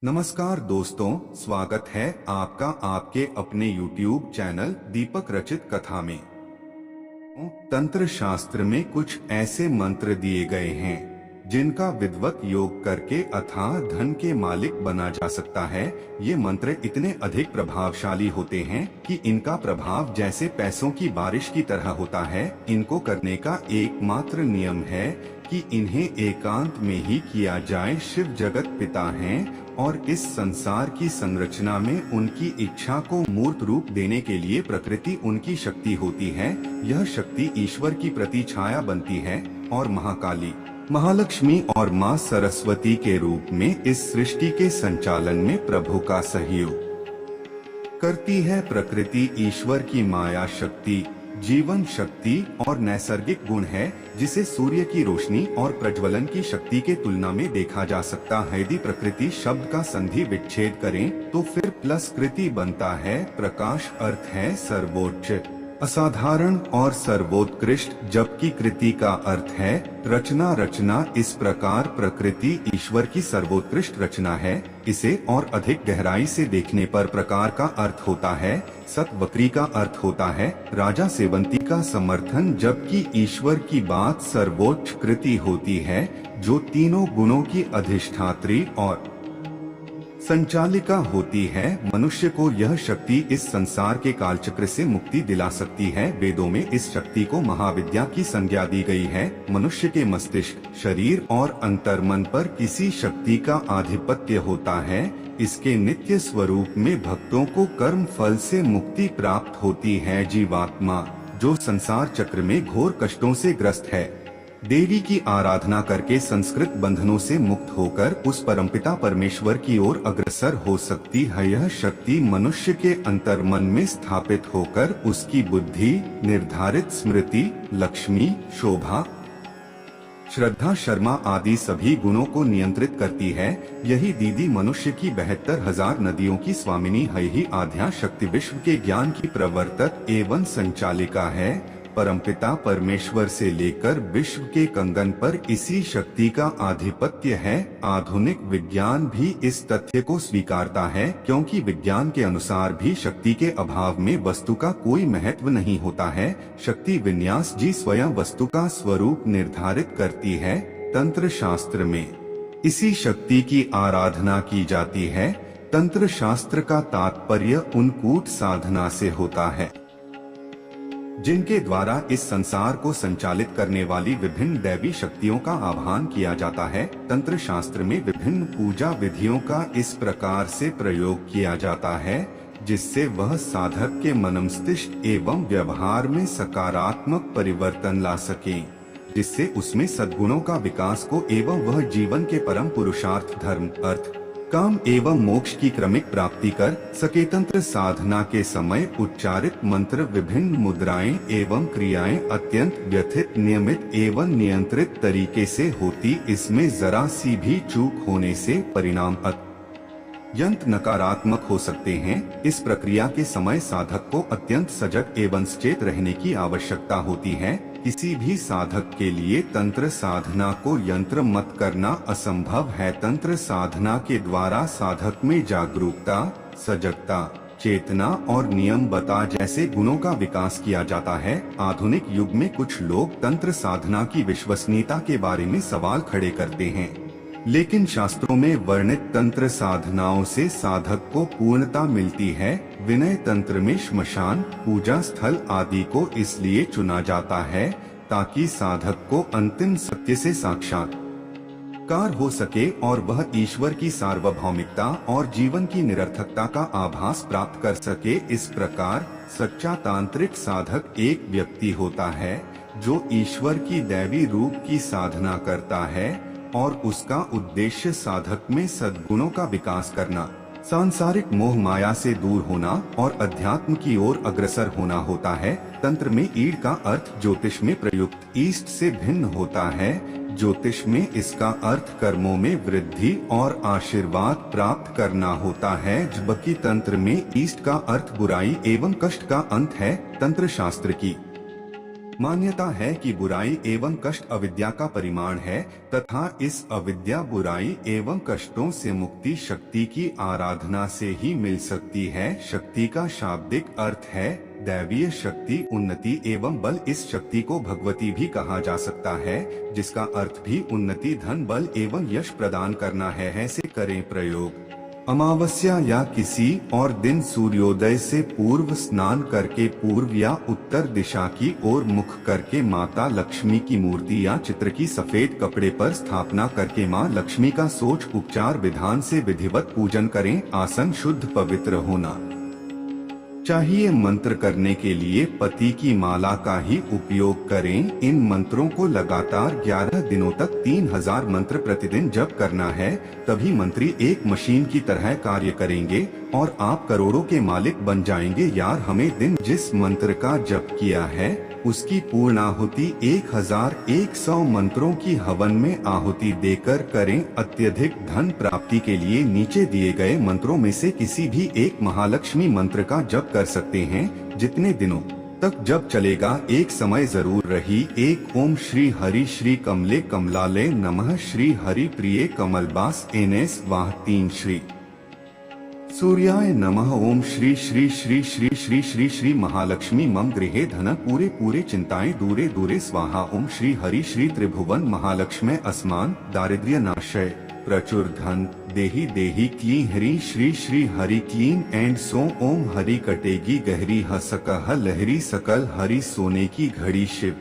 नमस्कार दोस्तों, स्वागत है आपका आपके अपने YouTube चैनल दीपक रचित कथा में। तंत्र शास्त्र में कुछ ऐसे मंत्र दिए गए हैं जिनका विद्वत योग करके अथाह धन के मालिक बना जा सकता है। ये मंत्र इतने अधिक प्रभावशाली होते हैं कि इनका प्रभाव जैसे पैसों की बारिश की तरह होता है। इनको करने का एकमात्र नियम है कि इन्हें एकांत में ही किया जाए। शिव जगत पिता हैं और इस संसार की संरचना में उनकी इच्छा को मूर्त रूप देने के लिए प्रकृति उनकी शक्ति होती है। यह शक्ति ईश्वर की प्रतिछाया बनती है और महाकाली, महालक्ष्मी और मां सरस्वती के रूप में इस सृष्टि के संचालन में प्रभु का सहयोग करती है। प्रकृति ईश्वर की माया शक्ति, जीवन शक्ति और नैसर्गिक गुण है, जिसे सूर्य की रोशनी और प्रज्वलन की शक्ति के तुलना में देखा जा सकता है। यदि प्रकृति शब्द का संधि विच्छेद करें तो फिर प्लस कृति बनता है। प्रकाश अर्थ है सर्वोच्च, असाधारण और सर्वोत्कृष्ट, जबकि कृति का अर्थ है रचना। रचना इस प्रकार प्रकृति ईश्वर की सर्वोत्कृष्ट रचना है। इसे और अधिक गहराई से देखने पर प्रकार का अर्थ होता है सतवक्री का अर्थ होता है राजा सेवंती का समर्थन, जबकि ईश्वर की बात सर्वोच्च कृति होती है जो तीनों गुणों की अधिष्ठात्री और संचालिका होती है। मनुष्य को यह शक्ति इस संसार के कालचक्र से मुक्ति दिला सकती है। वेदों में इस शक्ति को महाविद्या की संज्ञा दी गई है। मनुष्य के मस्तिष्क, शरीर और अंतर्मन पर किसी शक्ति का आधिपत्य होता है। इसके नित्य स्वरूप में भक्तों को कर्म फल से मुक्ति प्राप्त होती है। जीवात्मा जो संसार चक्र में घोर कष्टों से ग्रस्त है, देवी की आराधना करके संस्कृत बंधनों से मुक्त होकर उस परमपिता परमेश्वर की ओर अग्रसर हो सकती है। यह शक्ति मनुष्य के अंतर्मन में स्थापित होकर उसकी बुद्धि, निर्धारित स्मृति, लक्ष्मी, शोभा, श्रद्धा, शर्मा आदि सभी गुणों को नियंत्रित करती है। यही दीदी मनुष्य की 72,000 नदियों की स्वामिनी है। ही आद्या शक्ति विश्व के ज्ञान की प्रवर्तक एवं संचालिका है। परमपिता परमेश्वर से लेकर विश्व के कंगन पर इसी शक्ति का आधिपत्य है। आधुनिक विज्ञान भी इस तथ्य को स्वीकारता है, क्योंकि विज्ञान के अनुसार भी शक्ति के अभाव में वस्तु का कोई महत्व नहीं होता है। शक्ति विन्यास जी स्वयं वस्तु का स्वरूप निर्धारित करती है। तंत्र शास्त्र में इसी शक्ति की आराधना की जाती है। तंत्र शास्त्र का तात्पर्य उन कूट साधना से होता है जिनके द्वारा इस संसार को संचालित करने वाली विभिन्न दैवी शक्तियों का आह्वान किया जाता है। तंत्र शास्त्र में विभिन्न पूजा विधियों का इस प्रकार से प्रयोग किया जाता है जिससे वह साधक के मनमस्तिष्क एवं व्यवहार में सकारात्मक परिवर्तन ला सके, जिससे उसमें सद्गुणों का विकास को एवं वह जीवन के परम पुरुषार्थ धर्म, अर्थ, काम एवं मोक्ष की क्रमिक प्राप्ति कर सके। तंत्र साधना के समय उच्चारित मंत्र, विभिन्न मुद्राएं एवं क्रियाएं अत्यंत व्यथित, नियमित एवं नियंत्रित तरीके से होती। इसमें जरा सी भी चूक होने से परिणाम अत्यंत नकारात्मक हो सकते हैं। इस प्रक्रिया के समय साधक को अत्यंत सजग एवं सचेत रहने की आवश्यकता होती है। किसी भी साधक के लिए तंत्र साधना को यंत्र मत करना असंभव है। तंत्र साधना के द्वारा साधक में जागरूकता, सजगता, चेतना और नियमबद्धता जैसे गुणों का विकास किया जाता है। आधुनिक युग में कुछ लोग तंत्र साधना की विश्वसनीयता के बारे में सवाल खड़े करते हैं, लेकिन शास्त्रों में वर्णित तंत्र साधनाओं से साधक को पूर्णता मिलती है। विनय तंत्र में श्मशान, पूजा स्थल आदि को इसलिए चुना जाता है ताकि साधक को अंतिम सत्य से साक्षात्कार हो सके और वह ईश्वर की सार्वभौमिकता और जीवन की निरर्थकता का आभास प्राप्त कर सके। इस प्रकार सच्चा तांत्रिक साधक एक व्यक्ति होता है जो ईश्वर की दैवी रूप की साधना करता है और उसका उद्देश्य साधक में सद्गुणों का विकास करना, सांसारिक मोह माया से दूर होना और अध्यात्म की ओर अग्रसर होना होता है। तंत्र में ईड़ का अर्थ ज्योतिष में प्रयुक्त ईस्ट से भिन्न होता है। ज्योतिष में इसका अर्थ कर्मों में वृद्धि और आशीर्वाद प्राप्त करना होता है, जबकि तंत्र में ईस्ट का अर्थ बुराई एवं कष्ट का अंत है। तंत्र शास्त्र की मान्यता है कि बुराई एवं कष्ट अविद्या का परिमाण है तथा इस अविद्या बुराई एवं कष्टों से मुक्ति शक्ति की आराधना से ही मिल सकती है। शक्ति का शाब्दिक अर्थ है दैवीय शक्ति, उन्नति एवं बल। इस शक्ति को भगवती भी कहा जा सकता है, जिसका अर्थ भी उन्नति, धन, बल एवं यश प्रदान करना है। ऐसे करें प्रयोग। अमावस्या या किसी और दिन सूर्योदय से पूर्व स्नान करके पूर्व या उत्तर दिशा की ओर मुख करके माता लक्ष्मी की मूर्ति या चित्र की सफेद कपड़े पर स्थापना करके मां लक्ष्मी का सोच उपचार विधान से विधिवत पूजन करें। आसन शुद्ध पवित्र होना चाहिए। मंत्र करने के लिए पति की माला का ही उपयोग करें। इन मंत्रों को लगातार 11 दिनों तक 3000 मंत्र प्रतिदिन जप करना है, तभी मंत्री एक मशीन की तरह कार्य करेंगे और आप करोड़ों के मालिक बन जाएंगे। यार, हमें दिन जिस मंत्र का जप किया है उसकी पूर्णाहुति 1100 मंत्रों की हवन में आहुति देकर करें। अत्यधिक धन प्राप्ति के लिए नीचे दिए गए मंत्रों में से किसी भी एक महालक्ष्मी मंत्र का जप कर सकते हैं। जितने दिनों तक जप चलेगा एक समय जरूर रही। 1 ओम श्री हरि श्री कमले कमलालय नमः, श्री हरि प्रिय कमलबास एनएस वाह 3 श्री सूर्याय नमः। ओम श्री श्री श्री श्री श्री श्री श्री महालक्ष्मी मम गृहे धन पूरे पूरे चिंताएं दूरे दूरे स्वाहा। ओम श्री हरि श्री त्रिभुवन महालक्ष्मी अस्मान दारिद्र्य नाशय प्रचुर धन देही देही क्लीं हरि श्री श्री हरि क्लीन एंड सो। ओम हरि कटेगी गहरी हसकह लहरी सकल हरि सोने की घड़ी शिव।